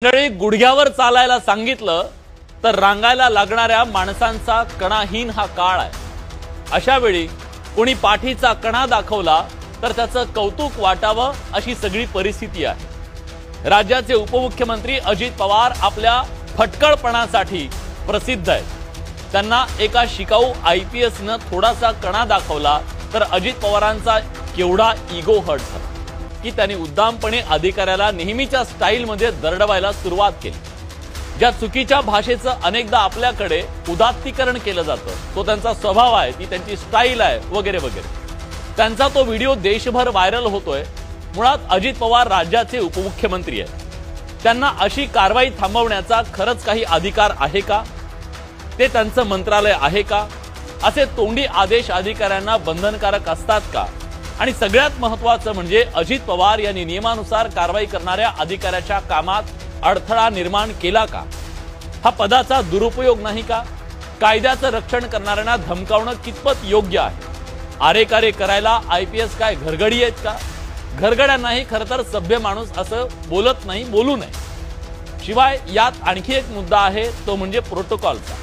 मंडळी गुडघ्यावर चालायला सांगितलं तर रांगायला लागणाऱ्या माणसांचा कणाहीन हा काळ आहे। अशा वेळी कोणी पाठीचा कणा दाखवला तर त्याचं कौतुक वाटावं अशी सगळी परिस्थिती आहे। राज्याचे उपमुख्यमंत्री अजित पवार आपल्या फटकळपणासाठी प्रसिद्ध आहेत। त्यांना एका शिकाऊ IPS न थोडासा कणा दाखवला तर अजित पवारांचा केवढा इगो हर्ट झाला की त्यांनी उद्दामपणे अधिकाऱ्याला नेहमीच्या स्टाईलमध्ये दरडवायला सुरुवात केली। ज्या चुकीच्या भाषेचं अनेकदा आपल्याकडे उदात्तीकरण केलं जातं, तो त्यांचा स्वभाव आहे, ती त्यांची स्टाईल आहे वगैरे वगैरे। त्यांचा तो व्हिडिओ देशभर व्हायरल होतोय। मुळात अजित पवार राज्याचे उपमुख्यमंत्री आहेत। त्यांना अशी कारवाई थांबवण्याचा खरंच काही अधिकार आहे का? ते त्यांचं मंत्रालय आहे का? असे तोंडी आदेश अधिकाऱ्यांना बंधनकारक असतात का? आणि सगळ्यात महत्त्वाचं म्हणजे अजित पवार यांनी नियमानुसार कारवाई करणाऱ्या अधिकाऱ्याच्या कामात अडथळा निर्माण केला का? हा पदाचा दुरुपयोग नाही का? कायद्याचं रक्षण करणाऱ्यांना धमकावणं कितपत योग्य आहे? आरेकारे करायला IPS काय घरगडी आहेत का? घरगड्यांनाही खरं तर सभ्य माणूस असं बोलत नाही, बोलू नये। शिवाय यात आणखी एक मुद्दा आहे, तो म्हणजे प्रोटोकॉलचा।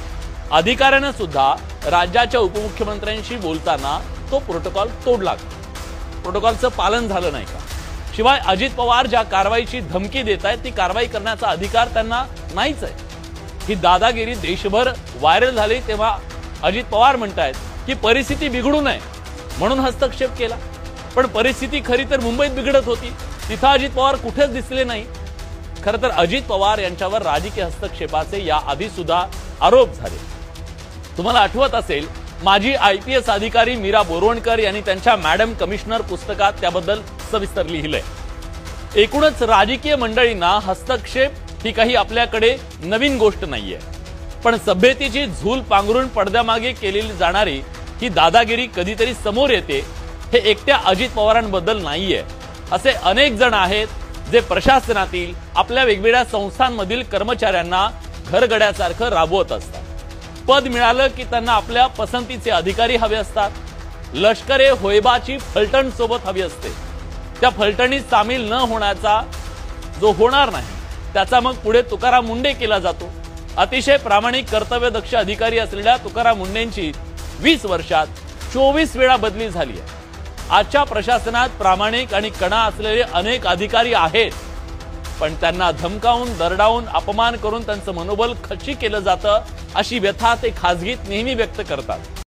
अधिकाऱ्यानं सुद्धा राज्याच्या उपमुख्यमंत्र्यांशी बोलताना तो प्रोटोकॉल तोडला का? प्रोटोकॉलचं पालन झालं नाही का? शिवाय अजित पवार ज्या कारवाईची धमकी देत आहेत ती कारवाई करण्याचा अधिकार त्यांना नाहीच आहे। ही दादागिरी देशभर व्हायरल झाली तेव्हा अजित पवार म्हणतायत की परिस्थिती बिघडू नये म्हणून हस्तक्षेप केला, पण परिस्थिती खरी तर मुंबईत बिघडत होती, तिथं अजित पवार कुठेच दिसले नाही। खरं तर अजित पवार यांच्यावर राजकीय हस्तक्षेपाचे याआधी सुद्धा आरोप झाले। तुम्हाला आठवत असेल, माजी IPS अधिकारी मीरा बोरवणकर यांनी त्यांच्या मॅडम कमिशनर पुस्तकात त्याबद्दल सविस्तर लिहिलंय। एकूणच राजकीय मंडळींना हस्तक्षेप ही काही आपल्याकडे नवीन गोष्ट नाहीये, पण सभ्यतेची झूल पांघरून पडद्यामागे केलेली जाणारी ही दादागिरी कधीतरी समोर येते। हे एकट्या अजित पवारांबद्दल नाहीये, असे अनेक जण आहेत जे प्रशासनातील आपल्या वेगवेगळ्या संस्थांमधील कर्मचाऱ्यांना घरगड्यासारखं राबवत असतात। पद मिळालं की त्यांना आपल्या पसंतीचे अधिकारी हवे असतात। लष्करे होयबाची फलटण सोबत हवी असते। त्या फलटणीत सामील न होण्याचा जो होणार नाही त्याचा मग पुढे तुकाराम मुंडे केला जातो। अतिशय प्रामाणिक कर्तव्यदक्ष अधिकारी असलेल्या तुकाराम मुंडेंची 20 वर्षात 24 वेळा बदली झाली आहे। आजच्या प्रशासनात प्रामाणिक आणि कणा असलेले अनेक अधिकारी आहेत, पण त्यांना धमकावून दरडावून अपमान करून त्यांचं मनोबल खच्ची केलं जातं, अशी व्यथा ते खासगीत नेहमी व्यक्त करतात।